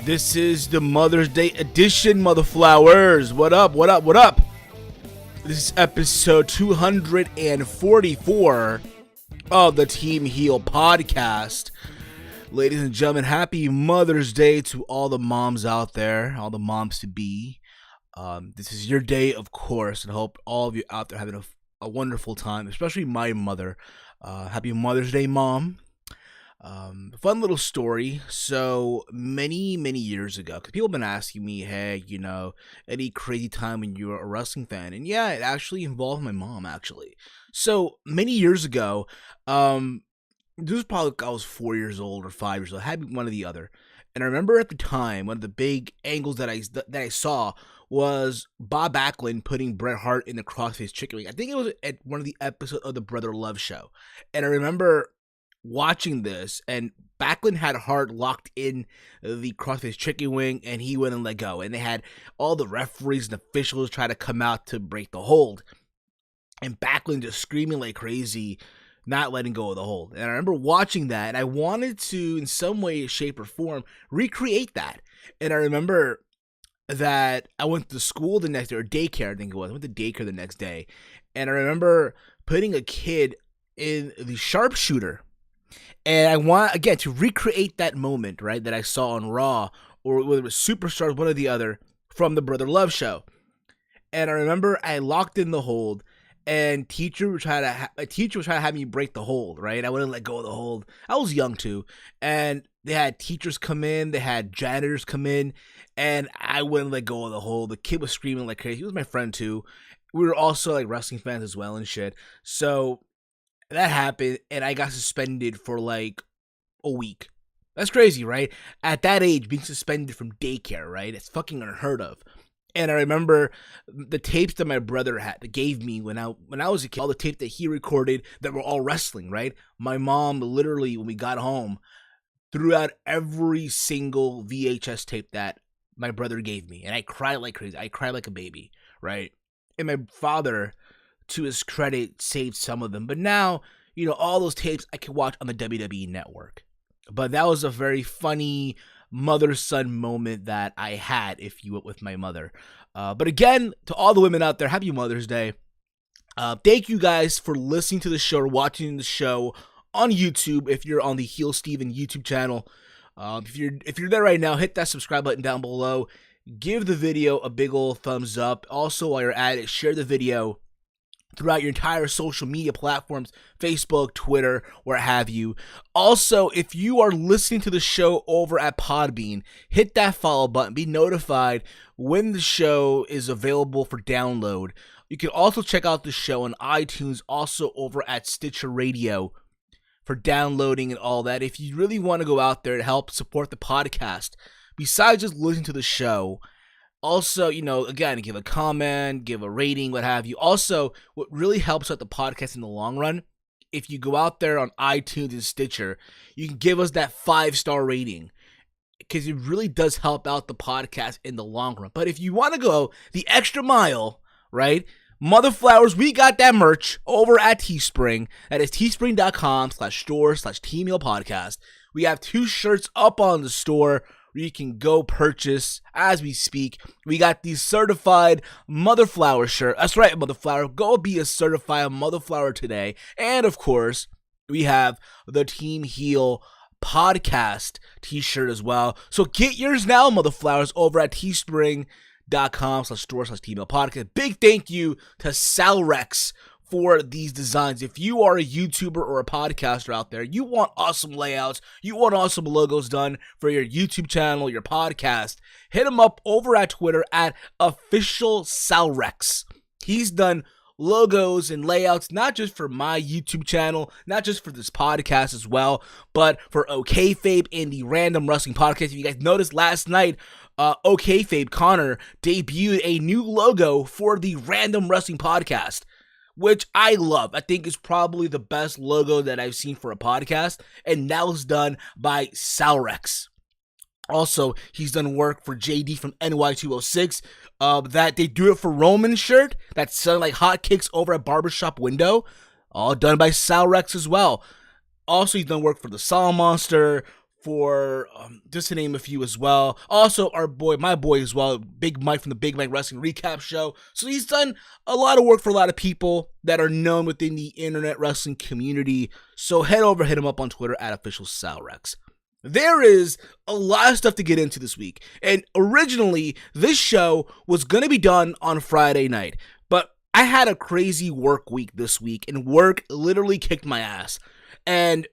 This is the Mother's Day edition, motherflowers. What up, what up, what up? This is episode 244 of the Team Heel podcast. Ladies and gentlemen, happy Mother's Day to all the moms out there, all the moms-to-be. This is your day, of course, and I hope all of you out there having a wonderful time, especially my mother. Happy Mother's Day, Mom. Fun little story. So many years ago, because people have been asking me, hey, any crazy time when you were a wrestling fan? And yeah, it actually involved my mom, actually. So many years ago, this was probably I was 4 years old or 5 years old. I had one or the other. And I remember at the time, one of the big angles that I saw was Bob Backlund putting Bret Hart in the crossface chicken wing. I think it was at one of the episodes of the Brother Love show. And I remember watching this, and Backlund had Hart locked in the crossface chicken wing, and he wouldn't let go. And they had all the referees and officials try to come out to break the hold. And Backlund just screaming like crazy, not letting go of the hold. And I remember watching that, and I wanted to, in some way, shape, or form, recreate that. And I remember that I went to school the next day, or daycare, I think it was. I went to daycare the next day. And I remember putting a kid in the sharpshooter. And I want, again, to recreate that moment, right, that I saw on Raw, or whether it was Superstars, one or the other, from the Brother Love show. And I remember I locked in the hold, and teacher was trying to have me break the hold, right? I wouldn't let go of the hold. I was young, too. And they had teachers come in, they had janitors come in, and I wouldn't let go of the hold. The kid was screaming like crazy. He was my friend, too. We were also, like, wrestling fans as well and shit. So that happened, and I got suspended for like a week. That's crazy, right? At that age, being suspended from daycare, right? It's fucking unheard of. And I remember the tapes that my brother gave me when I was a kid, all the tapes that he recorded that were all wrestling, right? My mom literally, when we got home, threw out every single VHS tape that my brother gave me. And I cried like crazy. I cried like a baby, right? And my father, to his credit, saved some of them. But now, all those tapes I can watch on the WWE Network. But that was a very funny mother-son moment that I had, if you will, with my mother. But again, to all the women out there, happy Mother's Day. Thank you guys for listening to the show or watching the show on YouTube. If you're on the Heel Steven YouTube channel, if you're there right now, hit that subscribe button down below. Give the video a big old thumbs up. Also, while you're at it, share the video throughout your entire social media platforms, Facebook, Twitter, where have you. Also, if you are listening to the show over at PodBean, hit that follow button. Be notified when the show is available for download. You can also check out the show on iTunes, also over at Stitcher Radio for downloading and all that. If you really want to go out there to help support the podcast, besides just listening to the show, also, again, give a comment, give a rating, what have you. Also, what really helps out the podcast in the long run, if you go out there on iTunes and Stitcher, you can give us that 5-star rating, because it really does help out the podcast in the long run. But if you want to go the extra mile, right, Motherflowers, we got that merch over at Teespring. That is teespring.com/store/TeamHeelPodcast. We have 2 shirts up on the store where you can go purchase as we speak. We got the certified Motherflower shirt. That's right, Motherflower. Go be a certified Motherflower today. And of course, we have the Team Heel podcast t-shirt as well. So get yours now, Motherflowers, over at teespring.com/store/TeamHeelPodcast. Big thank you to Salrex for these designs. If you are a YouTuber or a podcaster out there, you want awesome layouts, you want awesome logos done for your YouTube channel, your podcast, hit him up over at Twitter at @officialsalrex. He's done logos and layouts, not just for my YouTube channel, not just for this podcast as well, but for OKFabe and the Random Wrestling Podcast. If you guys noticed last night, OKFabe Connor debuted a new logo for the Random Wrestling Podcast, which I love. I think is probably the best logo that I've seen for a podcast, and that was done by Salrex. Also, he's done work for JD from NY206. That they do it for Roman's shirt that's selling like hotcakes over at Barbershop Window. All done by Salrex as well. Also, he's done work for the Saw Monster, for just to name a few as well. Also, my boy as well, Big Mike from the Big Mike Wrestling Recap Show. So he's done a lot of work for a lot of people that are known within the internet wrestling community. So hit him up on Twitter at official Salrex. There is a lot of stuff to get into this week. And originally, this show was going to be done on Friday night. But I had a crazy work week this week, and work literally kicked my ass. And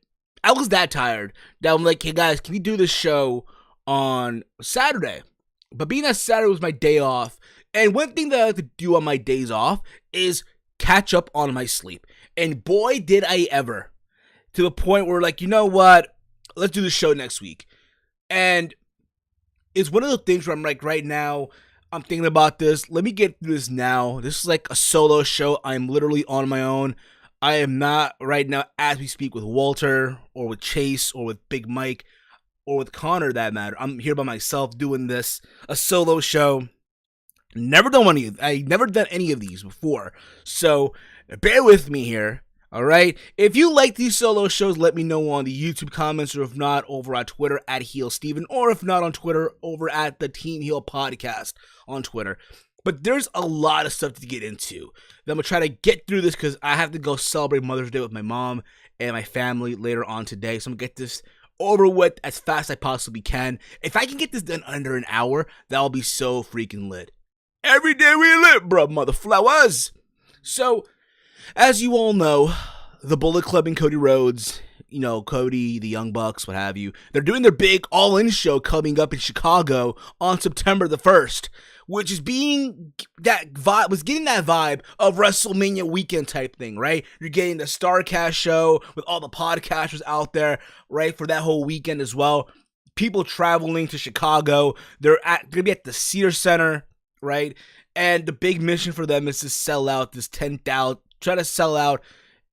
I was that tired that I'm like, hey guys, can we do this show on Saturday? But being that Saturday was my day off, and one thing that I like to do on my days off is catch up on my sleep. And boy, did I ever. To the point where, like, you know what? Let's do the show next week. And it's one of those things where I'm like, right now, I'm thinking about this. Let me get through this now. This is like a solo show. I'm literally on my own. I am not right now, as we speak, with Walter or with Chase or with Big Mike or with Connor, that matter. I'm here by myself doing this, a solo show. Never done any of these before. So bear with me here. All right. If you like these solo shows, let me know on the YouTube comments, or if not, over on Twitter at HeelSteven, or if not on Twitter, over at the Team Heel Podcast on Twitter. But there's a lot of stuff to get into. Then I'm going to try to get through this because I have to go celebrate Mother's Day with my mom and my family later on today. So I'm going to get this over with as fast as I possibly can. If I can get this done under an hour, that'll be so freaking lit. Every day we lit, bro, mother flowers. So, as you all know, the Bullet Club and Cody Rhodes, you know, Cody, the Young Bucks, what have you, they're doing their big all-in show coming up in Chicago on September the 1st, which is getting that vibe of WrestleMania weekend type thing, right? You're getting the StarCast show with all the podcasters out there, right, for that whole weekend as well. People traveling to Chicago, they're going to be at the Cedar Center, right? And the big mission for them is to sell out this 10,000, try to sell out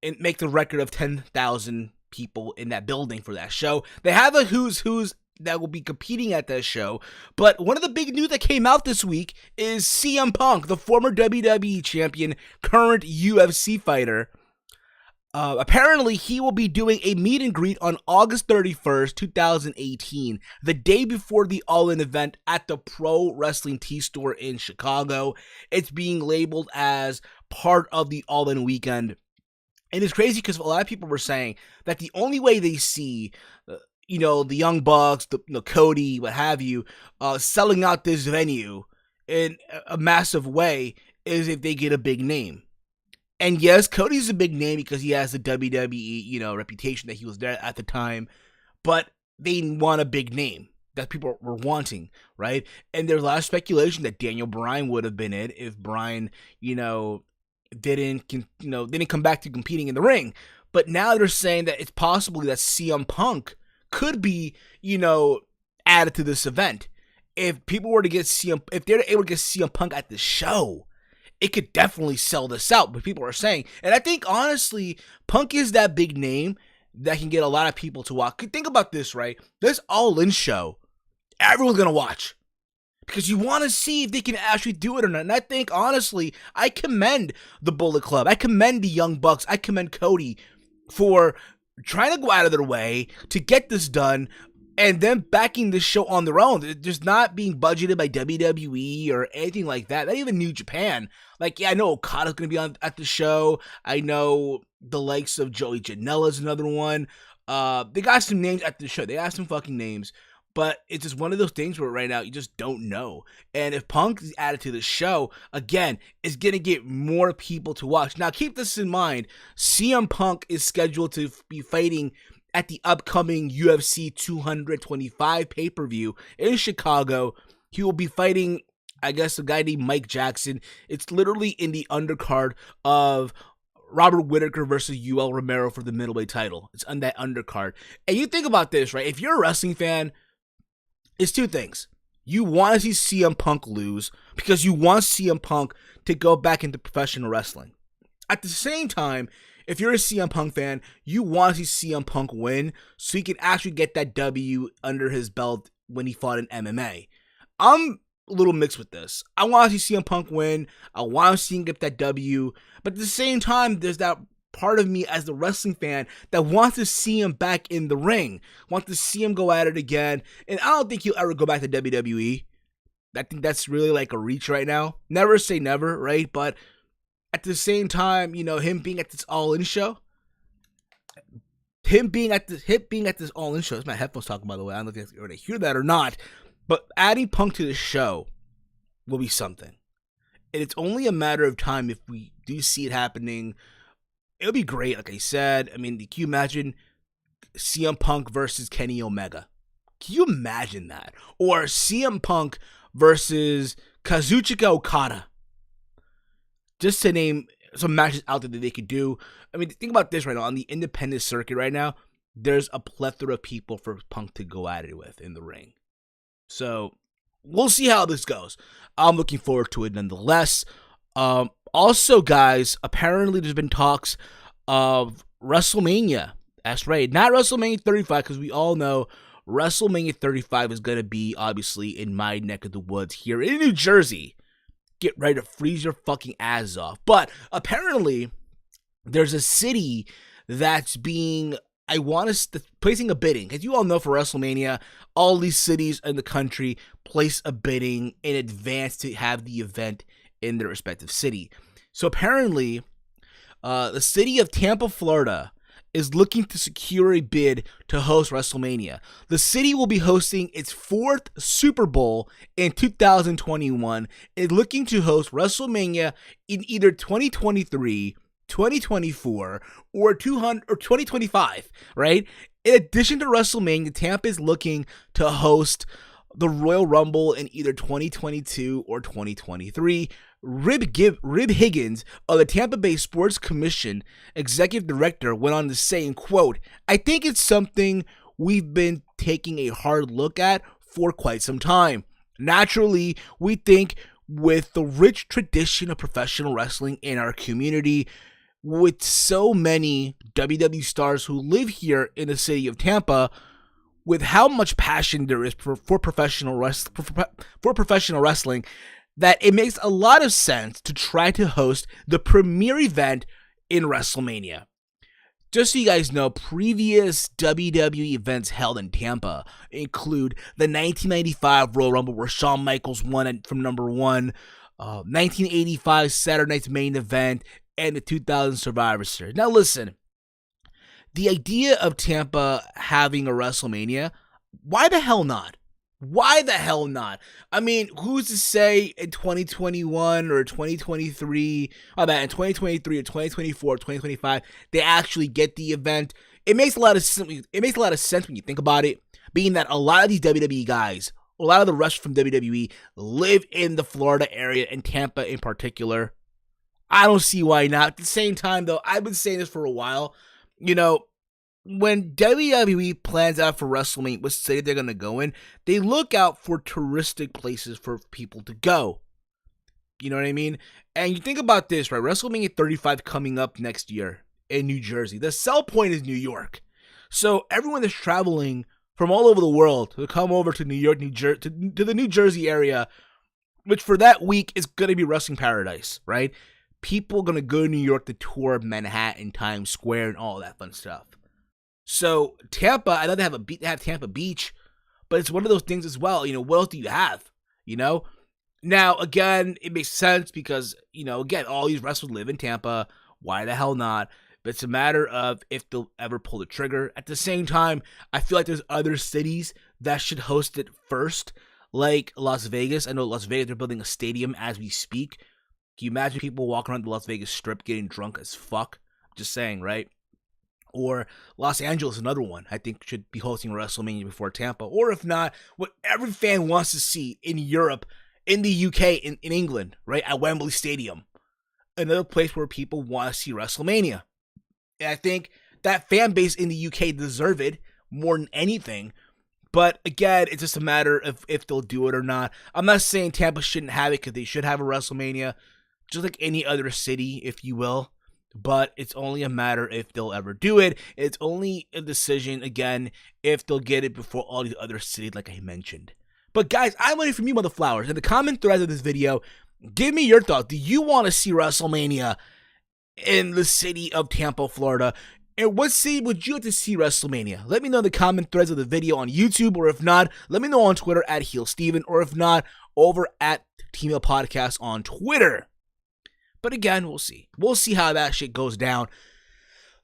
and make the record of 10,000 people in that building for that show. They have a who's that will be competing at that show. But one of the big news that came out this week is CM Punk, the former WWE champion, current UFC fighter. Apparently, he will be doing a meet and greet on August 31st, 2018, the day before the All-In event at the Pro Wrestling T-Store in Chicago. It's being labeled as part of the All-In weekend. And it's crazy because a lot of people were saying that the only way they see, the Young Bucks, Cody, what have you, selling out this venue in a massive way is if they get a big name. And yes, Cody's a big name because he has the WWE, reputation that he was there at the time. But they want a big name that people were wanting, right? And there's a lot of speculation that Daniel Bryan would have been it if Bryan, didn't come back to competing in the ring. But now they're saying that it's possible that CM Punk could be, added to this event. If people were to get if they're able to get CM Punk at the show, it could definitely sell this out, but people are saying. And I think, honestly, Punk is that big name that can get a lot of people to watch. Think about this, right? This All-In show, everyone's going to watch. Because you want to see if they can actually do it or not. And I think, honestly, I commend the Bullet Club. I commend the Young Bucks. I commend Cody for trying to go out of their way to get this done, and then backing this show on their own. It's just not being budgeted by WWE or anything like that. Not even New Japan. Like, yeah, I know Okada's going to be at the show. I know the likes of Joey Janela's another one. They got some names at the show. They got some fucking names. But it's just one of those things where right now you just don't know. And if Punk is added to the show, again, it's going to get more people to watch. Now, keep this in mind. CM Punk is scheduled to be fighting at the upcoming UFC 225 pay-per-view in Chicago. He will be fighting, I guess, a guy named Mike Jackson. It's literally in the undercard of Robert Whittaker versus Yoel Romero for the middleweight title. It's on that undercard. And you think about this, right? If you're a wrestling fan, it's two things. You want to see CM Punk lose because you want CM Punk to go back into professional wrestling. At the same time, if you're a CM Punk fan, you want to see CM Punk win so he can actually get that W under his belt when he fought in MMA. I'm a little mixed with this. I want to see CM Punk win. I want to see him get that W. But at the same time, there's that part of me as the wrestling fan that wants to see him back in the ring, wants to see him go at it again. And I don't think he'll ever go back to WWE. I think that's really like a reach right now. Never say never, right? But at the same time, you know, him being at this All-In show, him being at this All-In show, that's my headphones talking, by the way. I don't know if you're going to hear that or not, but adding Punk to the show will be something. And it's only a matter of time if we do see it happening. It'll be great, like I said. I mean, can you imagine CM Punk versus Kenny Omega? Can you imagine that? Or CM Punk versus Kazuchika Okada? Just to name some matches out there that they could do. I mean, think about this right now. On the independent circuit right now, there's a plethora of people for Punk to go at it with in the ring. So we'll see how this goes. I'm looking forward to it nonetheless. Also, guys, apparently there's been talks of WrestleMania. That's right, not WrestleMania 35, because we all know WrestleMania 35 is going to be, obviously, in my neck of the woods here in New Jersey. Get ready to freeze your fucking ass off. But apparently, there's a city that's being, placing a bidding. As you all know, for WrestleMania, all these cities in the country place a bidding in advance to have the event in their respective city. So apparently, the city of Tampa, Florida, is looking to secure a bid to host WrestleMania. The city will be hosting its 4th Super Bowl in 2021 and looking to host WrestleMania in either 2023, 2024, or 2025, right? In addition to WrestleMania, Tampa is looking to host the Royal Rumble in either 2022 or 2023. Rib Higgins of the Tampa Bay Sports Commission executive director went on to say, and quote, "I think it's something we've been taking a hard look at for quite some time. Naturally, we think with the rich tradition of professional wrestling in our community, with so many WWE stars who live here in the city of Tampa, with how much passion there is for professional wrestling, that it makes a lot of sense to try to host the premier event in WrestleMania." Just so you guys know, previous WWE events held in Tampa include the 1995 Royal Rumble, where Shawn Michaels won from number 1, 1985 Saturday Night's Main Event, and the 2000 Survivor Series. Now listen, the idea of Tampa having a WrestleMania, why the hell not? Why the hell not? I mean, who's to say in 2021 or 2023, in 2023 or 2024 or 2025, they actually get the event? It makes a lot of sense when you think about it, being that a lot of these WWE guys, a lot of the wrestlers from WWE live in the Florida area, and Tampa in particular. I don't see why not. At the same time, though, I've been saying this for a while. You know, when WWE plans out for WrestleMania, what city they're going to go in, they look out for touristic places for people to go. You know what I mean? And you think about this, right? WrestleMania 35 coming up next year in New Jersey. The sell point is New York. So everyone that's traveling from all over the world to come over to New York, to the New Jersey area, which for that week is going to be wrestling paradise, right? People are going to go to New York to tour Manhattan, Times Square, and all that fun stuff. So Tampa, I know they have Tampa Beach, but it's one of those things as well. You know, what else do you have? You know, now again, it makes sense because, you know, again, all these wrestlers live in Tampa. Why the hell not? But it's a matter of if they'll ever pull the trigger. At the same time, I feel like there's other cities that should host it first, like Las Vegas. I know Las Vegas, they're building a stadium as we speak. Can you imagine people walking around the Las Vegas Strip getting drunk as fuck? Just saying, right? Or Los Angeles, another one, I think should be hosting WrestleMania before Tampa. Or if not, what every fan wants to see in Europe, in the UK, in England, right? At Wembley Stadium. Another place where people want to see WrestleMania. And I think that fan base in the UK deserve it more than anything. But again, it's just a matter of if they'll do it or not. I'm not saying Tampa shouldn't have it, because they should have a WrestleMania, just like any other city, if you will. But it's only a matter if they'll ever do it. It's only a decision, again, if they'll get it before all these other cities, like I mentioned. But guys, I'm waiting from you, motherflowers. In the comment threads of this video, give me your thoughts. Do you want to see WrestleMania in the city of Tampa, Florida. And what city would you like to see WrestleMania? Let me know in the comment threads of the video on YouTube, or if not, let me know on Twitter at HeelSteven, or if not, over at TEAMHEEL Podcast on Twitter. But again, we'll see. We'll see how that shit goes down.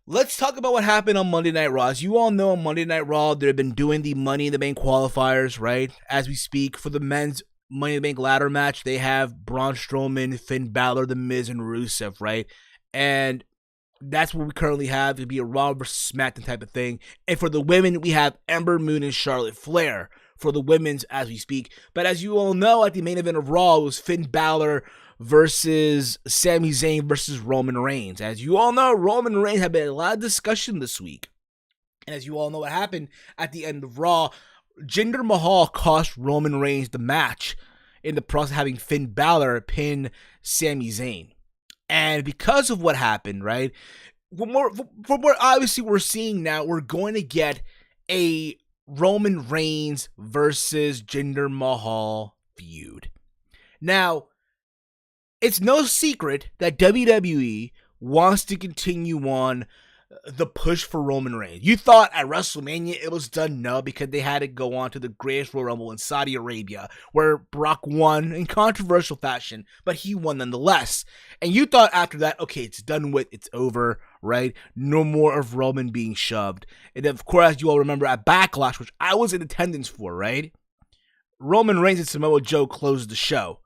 Let's talk about what happened on Monday Night Raw. As you all know, on Monday Night Raw, they've been doing the Money in the Bank qualifiers, right? As we speak, for the men's Money in the Bank ladder match, they have Braun Strowman, Finn Balor, The Miz, and Rusev, right? And that's what we currently have. It'd be a Raw versus SmackDown type of thing. And for the women, we have Ember Moon and Charlotte Flair for the women's as we speak. But as you all know, at the main event of Raw, it was Finn Balor versus Sami Zayn versus Roman Reigns. As you all know, Roman Reigns had been a lot of discussion this week. And as you all know what happened at the end of Raw, Jinder Mahal cost Roman Reigns the match in the process of having Finn Balor pin Sami Zayn. And because of what happened, right, from what obviously we're seeing now, we're going to get a Roman Reigns versus Jinder Mahal feud. Now, it's no secret that WWE wants to continue on the push for Roman Reigns. You thought at WrestleMania it was done? No, because they had to go on to the greatest Royal Rumble in Saudi Arabia, where Brock won in controversial fashion, but he won nonetheless. And you thought after that, okay, it's done with, it's over, right? No more of Roman being shoved. And of course, as you all remember, at Backlash, which I was in attendance for, right? Roman Reigns and Samoa Joe closed the show.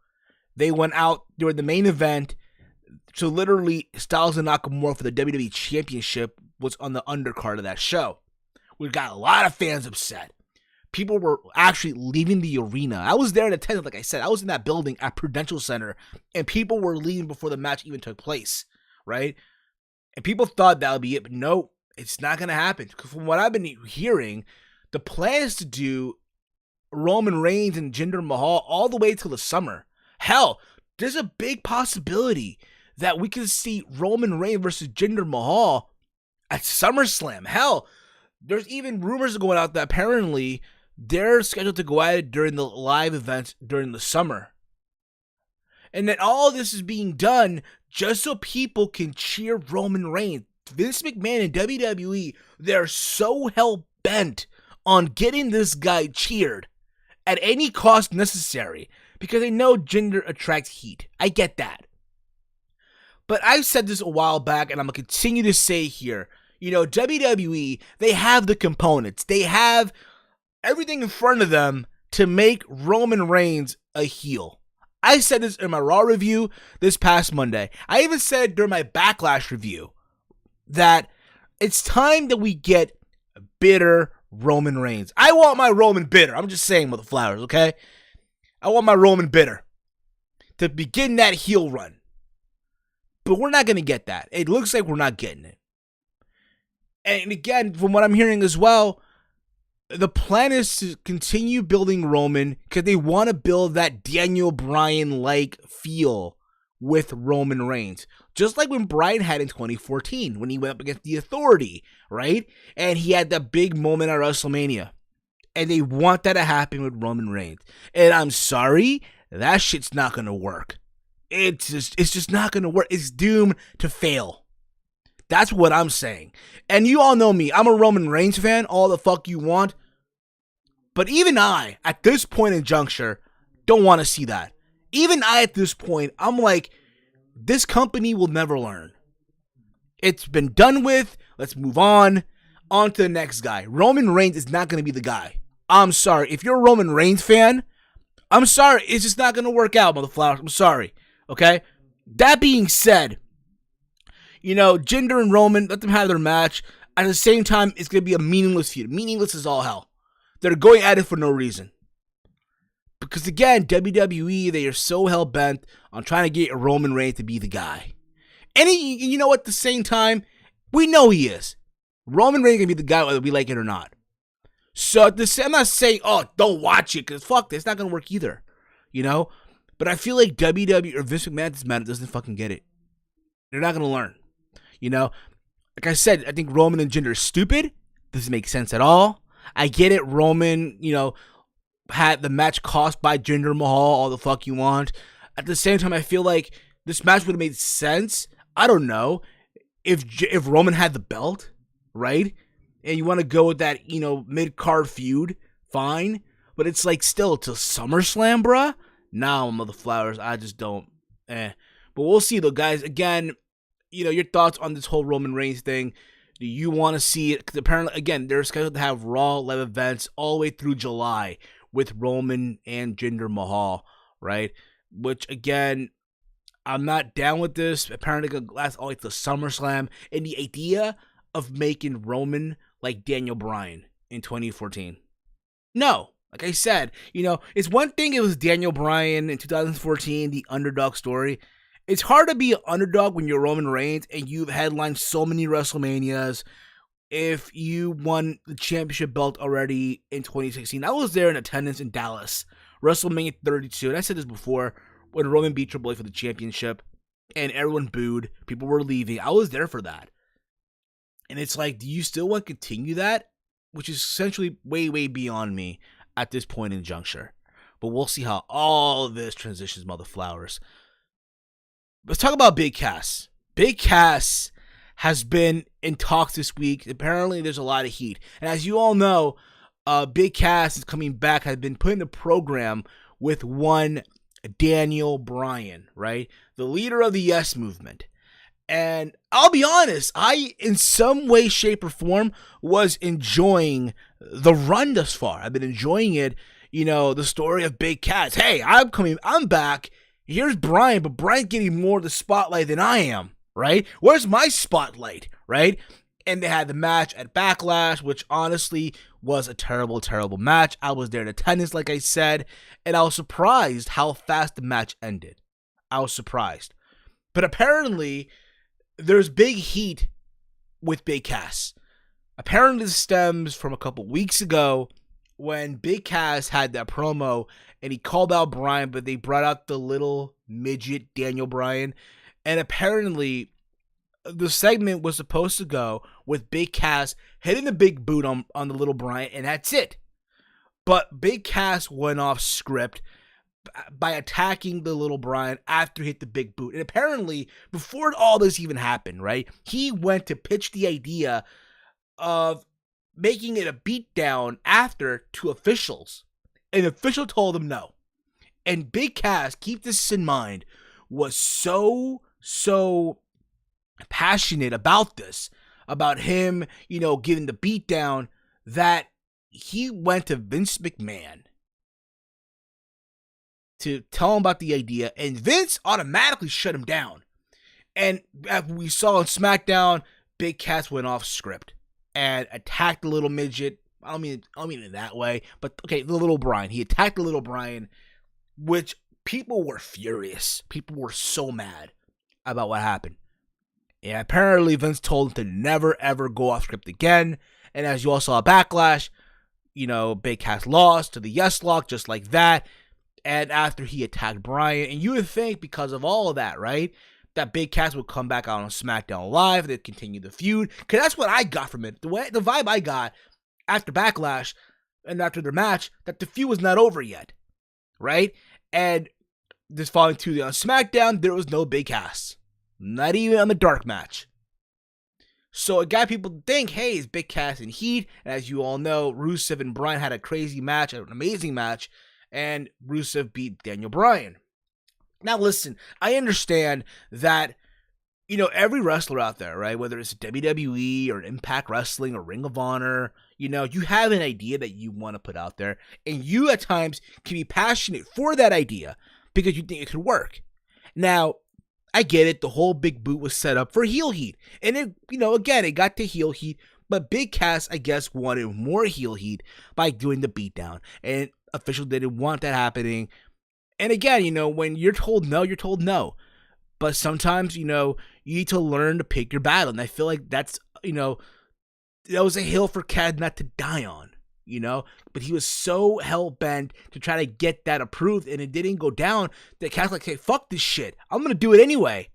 They went out during the main event. So literally, Styles and Nakamura for the WWE Championship was on the undercard of that show. We got a lot of fans upset. People were actually leaving the arena. I was there in attendance, like I said. I was in that building at Prudential Center, and people were leaving before the match even took place, right? And people thought that would be it, but no, it's not going to happen. Because from what I've been hearing, the plan is to do Roman Reigns and Jinder Mahal all the way till the summer. Hell, there's a big possibility that we can see Roman Reigns versus Jinder Mahal at SummerSlam. Hell, there's even rumors going out that apparently they're scheduled to go at it during the live events during the summer. And that all this is being done just so people can cheer Roman Reigns. Vince McMahon and WWE, they're so hell-bent on getting this guy cheered at any cost necessary because they know Jinder attracts heat. I get that. But I've said this a while back, and I'm going to continue to say here, you know, WWE, they have the components. They have everything in front of them to make Roman Reigns a heel. I said this in my Raw review this past Monday. I even said during my Backlash review that it's time that we get bitter Roman Reigns. I want my Roman bitter. I'm just saying, mother flowers, okay? I want my Roman bitter to begin that heel run. But we're not going to get that. It looks like we're not getting it. And again, from what I'm hearing as well, the plan is to continue building Roman because they want to build that Daniel Bryan-like feel with Roman Reigns. Just like when Bryan had in 2014 when he went up against The Authority, right? And he had that big moment at WrestleMania. And they want that to happen with Roman Reigns. And I'm sorry, that shit's not going to work. It's just not going to work. It's doomed to fail. That's what I'm saying. And you all know me. I'm a Roman Reigns fan. All the fuck you want. But even I, at this point in juncture, don't want to see that. Even I, at this point, I'm like, this company will never learn. It's been done with. Let's move on. On to the next guy. Roman Reigns is not going to be the guy. I'm sorry. If you're a Roman Reigns fan, I'm sorry. It's just not going to work out, motherflowers. I'm sorry. Okay? That being said, you know, Jinder and Roman, let them have their match. At the same time, it's going to be a meaningless feud. Meaningless as all hell. They're going at it for no reason. Because again, WWE, they are so hell-bent on trying to get Roman Reigns to be the guy. And you know, at the same time, we know he is. Roman Reigns is going to be the guy whether we like it or not. So I'm not saying, oh, don't watch it, because fuck this. It's not going to work either. You know? But I feel like WWE or Vince McMahon doesn't fucking get it. They're not going to learn. You know? Like I said, I think Roman and Jinder are stupid. Doesn't make sense at all. I get it. Roman, you know, had the match cost by Jinder Mahal, all the fuck you want. At the same time, I feel like this match would have made sense. I don't know. if Roman had the belt, right, and you want to go with that, mid-card feud, fine. But it's like still to SummerSlam, bruh. Nah, Mother Flowers, I just don't. But we'll see though, guys. Again, your thoughts on this whole Roman Reigns thing. Do you want to see it? Because apparently, again, they're scheduled to have Raw live events all the way through July with Roman and Jinder Mahal, right? Which, again, I'm not down with this. Apparently, it's going to last all the way to SummerSlam. And the idea of making Roman like Daniel Bryan in 2014. No. Like I said, it's one thing it was Daniel Bryan in 2014, the underdog story. It's hard to be an underdog when you're Roman Reigns and you've headlined so many WrestleManias. If you won the championship belt already in 2016, I was there in attendance in Dallas, WrestleMania 32, and I said this before, when Roman beat Triple H for the championship, and everyone booed, people were leaving. I was there for that. And it's like, do you still want to continue that? Which is essentially way, way beyond me at this point in juncture. But we'll see how all of this transitions, Mother Flowers. Let's talk about Big Cass. Big Cass has been in talks this week. Apparently, there's a lot of heat. And as you all know, Big Cass is coming back, has been put in a program with one Daniel Bryan, right? The leader of the Yes Movement. And I'll be honest, I, in some way, shape, or form, was enjoying the run thus far. I've been enjoying it, the story of Big Cass. Hey, I'm back. Here's Bryan, but Bryan's getting more of the spotlight than I am, right? Where's my spotlight, right? And they had the match at Backlash, which honestly was a terrible, terrible match. I was there in attendance, like I said, and I was surprised how fast the match ended. I was surprised. But apparently, there's big heat with Big Cass. Apparently, this stems from a couple weeks ago when Big Cass had that promo and he called out Bryan, but they brought out the little midget Daniel Bryan. And apparently, the segment was supposed to go with Big Cass hitting the big boot on the little Bryan, and that's it. But Big Cass went off script by attacking the little Bryan after he hit the big boot. And apparently, before all this even happened, right, he went to pitch the idea of making it a beatdown after to officials. And the official told him no. And Big Cass, keep this in mind, was so passionate about this, about him, giving the beatdown, that he went to Vince McMahon to tell him about the idea, and Vince automatically shut him down. And as we saw on SmackDown, Big Cass went off script and attacked the little midget. I don't mean it that way, but okay, the little Bryan. He attacked the little Bryan, which people were furious. People were so mad about what happened. And apparently Vince told him to never, ever go off script again. And as you all saw at Backlash, Big Cass lost to the Yes Lock just like that. And after he attacked Bryan, and you would think because of all of that, right, that Big Cass would come back out on SmackDown Live, they'd continue the feud. Because that's what I got from it. The vibe I got after Backlash and after their match, that the feud was not over yet, right? And this following Tuesday on SmackDown, there was no Big Cass. Not even on the dark match. So it got people to think, hey, it's Big Cass in heat. And as you all know, Rusev and Bryan had a crazy match, an amazing match, and Rusev beat Daniel Bryan. Now listen, I understand that, every wrestler out there, right, whether it's WWE or Impact Wrestling or Ring of Honor, you have an idea that you want to put out there, and you at times can be passionate for that idea because you think it could work. Now, I get it, the whole big boot was set up for heel heat, and it, again, it got to heel heat, but Big Cass, I guess, wanted more heel heat by doing the beatdown, and officials didn't want that happening. And again, when you're told no, you're told no. But sometimes, you need to learn to pick your battle. And I feel like that's, that was a hill for Cass not to die on, But he was so hell-bent to try to get that approved, and it didn't go down, that Cass was like, hey, fuck this shit. I'm going to do it anyway.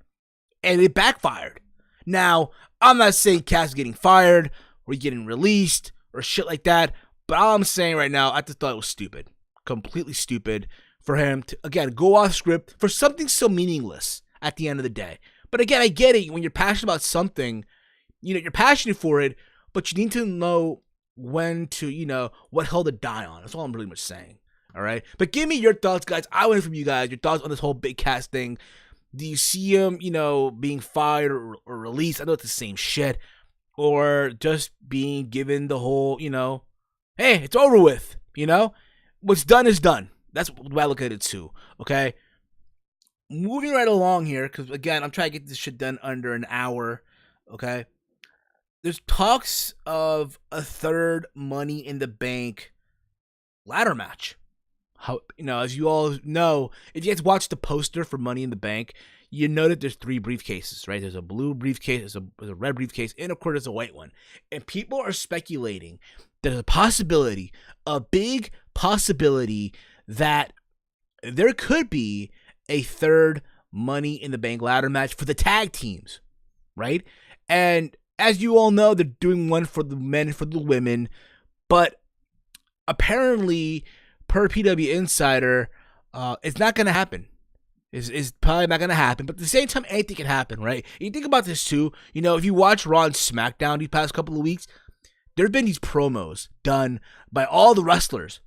And it backfired. Now, I'm not saying Cass is getting fired or getting released or shit like that. But all I'm saying right now, I just thought it was stupid. Completely stupid for him to, again, go off script for something so meaningless at the end of the day. But again, I get it. When you're passionate about something, you're passionate for it, but you need to know when to, what hill to die on. That's all I'm really much saying. All right. But give me your thoughts, guys. I want from you guys your thoughts on this whole Big Cass thing. Do you see him, being fired or released? I know it's the same shit. Or just being given the whole, hey, it's over with. What's done is done. That's what I look at it too. Okay. Moving right along here, because again, I'm trying to get this shit done under an hour. Okay. There's talks of a third Money in the Bank ladder match. How, as you all know, if you guys watch the poster for Money in the Bank, you know that there's 3 briefcases, right? There's a blue briefcase, there's a red briefcase, and of course there's a white one. And people are speculating that there's a possibility, a big possibility, that there could be a third Money in the Bank ladder match for the tag teams, right? And as you all know, they're doing one for the men and for the women, but apparently, per PW Insider, it's not going to happen. It's probably not going to happen, but at the same time, anything can happen, right? You think about this too, if you watch Raw and SmackDown these past couple of weeks, there have been these promos done by all the wrestlers.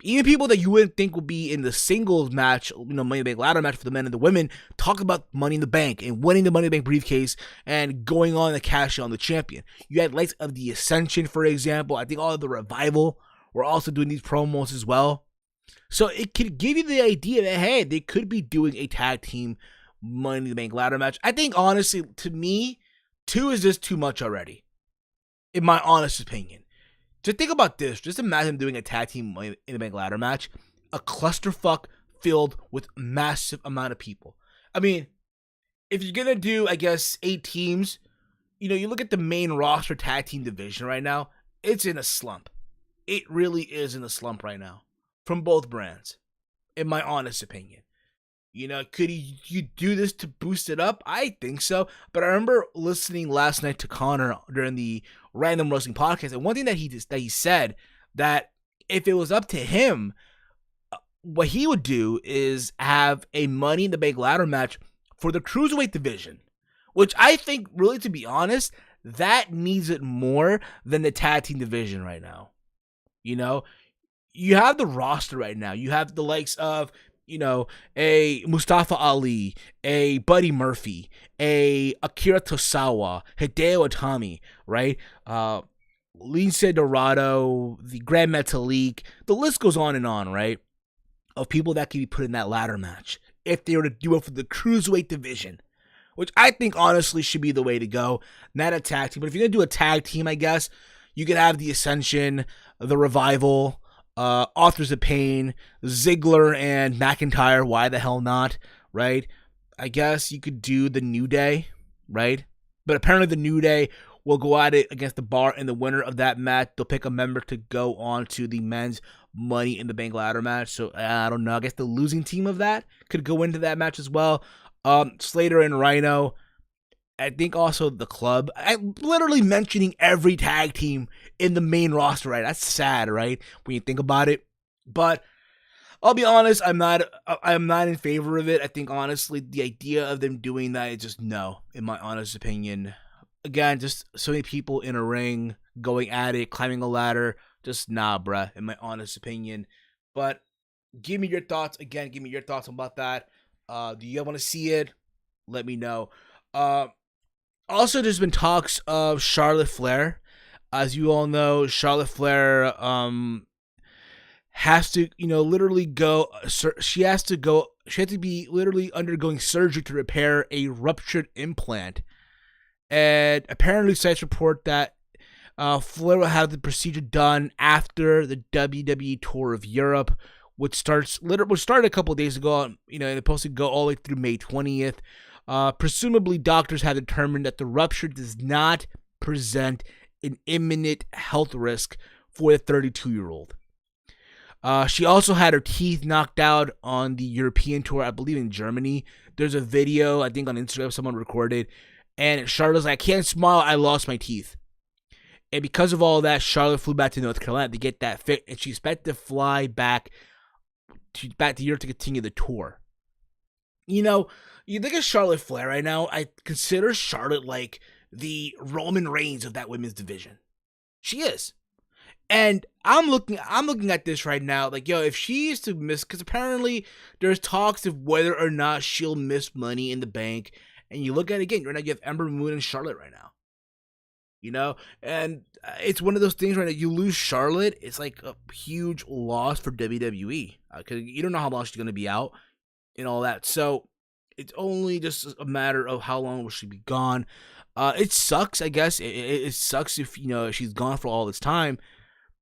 Even people that you wouldn't think would be in the singles match, Money in the Bank ladder match for the men and the women, talk about Money in the Bank and winning the Money in the Bank briefcase and going on to cash in on the champion. You had likes of the Ascension, for example. I think all of the Revival were also doing these promos as well. So it could give you the idea that, hey, they could be doing a tag team Money in the Bank ladder match. I think, honestly, to me, 2 is just too much already, in my honest opinion. Just think about this. Just imagine doing a tag team Money in the Bank ladder match, a clusterfuck filled with a massive amount of people. I mean, if you're going to do, I guess, 8 teams, you look at the main roster tag team division right now, it's in a slump. It really is in a slump right now from both brands, in my honest opinion. Could you do this to boost it up? I think so. But I remember listening last night to Connor during the Random Wrestling podcast, and one thing that he said, that if it was up to him, what he would do is have a Money in the Bank ladder match for the Cruiserweight division, which I think, really, to be honest, that needs it more than the tag team division right now. You have the roster right now. You have the likes of, a Mustafa Ali, a Buddy Murphy, a Akira Tosawa, Hideo Itami, right? Lince Dorado, the Grand Metalik. The list goes on and on, right? Of people that can be put in that ladder match if they were to do it for the Cruiserweight division, which I think, honestly, should be the way to go. Not a tag team, but if you're going to do a tag team, I guess, you could have the Ascension, the Revival, Authors of Pain, Ziggler and McIntyre. Why the hell not, right? I guess you could do the New Day, right? But apparently the New Day will go at it against the Bar, and the winner of that match, they'll pick a member to go on to the men's Money in the Bank ladder match. So I don't know. I guess the losing team of that could go into that match as well. Slater and Rhino. I think also the Club. I'm literally mentioning every tag team in the main roster, right? That's sad, right? When you think about it. But I'll be honest, I'm not in favor of it. I think, honestly, the idea of them doing that is just no, in my honest opinion. Again, just so many people in a ring going at it, climbing a ladder. Just nah, bruh, in my honest opinion. But give me your thoughts. Again, give me your thoughts about that. Do you want to see it? Let me know. Also, there's been talks of Charlotte Flair. As you all know, Charlotte Flair has to, literally go. She has to be literally undergoing surgery to repair a ruptured implant. And apparently, sites report that Flair will have the procedure done after the WWE tour of Europe, which started a couple of days ago. And it's supposed to go all the way through May 20th. Presumably, doctors have determined that the rupture does not present an imminent health risk for the 32-year-old. She also had her teeth knocked out on the European tour, I believe in Germany. There's a video, I think on Instagram, someone recorded, and Charlotte's like, I can't smile, I lost my teeth. And because of all that, Charlotte flew back to North Carolina to get that fit, and she's expected to fly back to Europe to continue the tour. You know, you think of Charlotte Flair right now, I consider Charlotte like the Roman Reigns of that women's division. She is. And I'm looking at this right now, like, yo, if she is to miss, because apparently there's talks of whether or not she'll miss Money in the Bank. And you look at it again, right now you have Ember Moon and Charlotte right now. You know, and it's one of those things right now. You lose Charlotte, it's like a huge loss for WWE because you don't know how long she's gonna be out and all that. So it's only just a matter of how long will she be gone. It sucks, I guess. It sucks if if she's gone for all this time,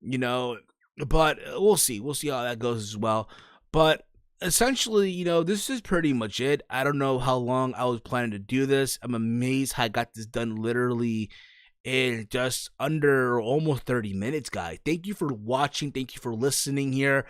but we'll see. We'll see how that goes as well. But essentially, this is pretty much it. I don't know how long I was planning to do this. I'm amazed how I got this done literally in just under almost 30 minutes, guys. Thank you for watching. Thank you for listening here.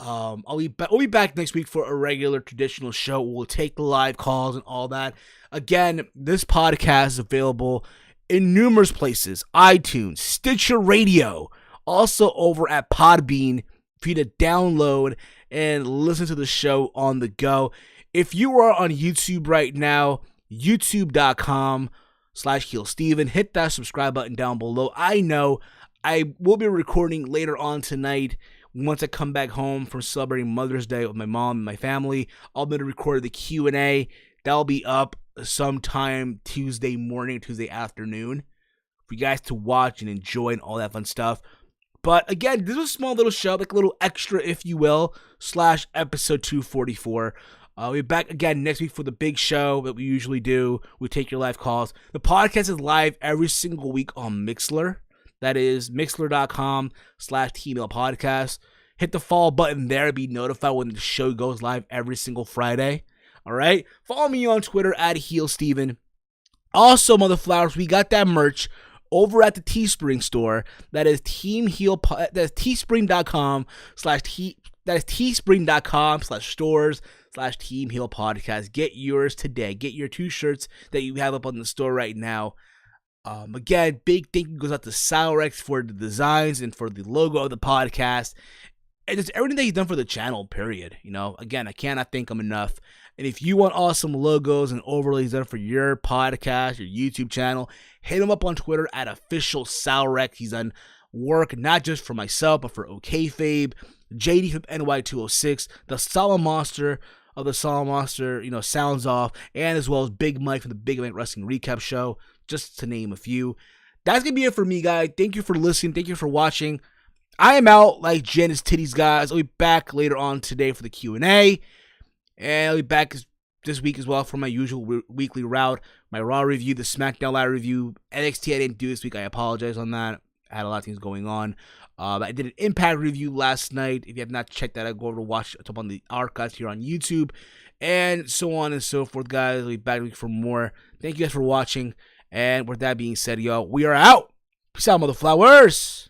We'll be back next week for a regular traditional show. We'll take the live calls and all that. Again, this podcast is available in numerous places: iTunes, Stitcher Radio, also over at PodBean for you to download and listen to the show on the go. If you are on YouTube right now, youtube.com/HeelSteven, hit that subscribe button down below. I know I will be recording later on tonight. Once I come back home from celebrating Mother's Day with my mom and my family, I'll be able to record the Q&A. That'll be up sometime Tuesday morning, Tuesday afternoon for you guys to watch and enjoy and all that fun stuff. But again, this was a small little show, like a little extra, if you will, / episode 244. We'll be back again next week for the big show that we usually do. We take your live calls. The podcast is live every single week on Mixlr. That is mixlr.com/TEAMHEEL podcast. Hit the follow button there to be notified when the show goes live every single Friday. All right. Follow me on Twitter @HeelSteven. Also, motherflowers, we got that merch over at the Teespring store. That is TeamHeEL. That's teespring.com/ that is teespring.com/stores/TeamHeEL podcast. Get yours today. Get your 2 shirts that you have up on the store right now. Again, big thank you goes out to Salrex for the designs and for the logo of the podcast. And just everything that he's done for the channel, period. Again, I cannot thank him enough. And if you want awesome logos and overlays done for your podcast, your YouTube channel, hit him up on Twitter @officialsalrex. He's done work not just for myself, but for OKFabe, JD from NY206, the Solemn Monster of the Solemn Monster, Sounds Off, and as well as Big Mike from the Big Mike Wrestling Recap Show, just to name a few. That's going to be it for me, guys. Thank you for listening. Thank you for watching. I am out like Janice Titties, guys. I'll be back later on today for the Q&A. And I'll be back this week as well for my usual weekly route. My Raw review, the SmackDown Live review. NXT I didn't do this week. I apologize on that. I had a lot of things going on. I did an Impact review last night. If you have not checked that out, go over to watch it up on the archives here on YouTube. And so on and so forth, guys. I'll be back next week for more. Thank you guys for watching. And with that being said, y'all, we are out. Peace out, motherflowers.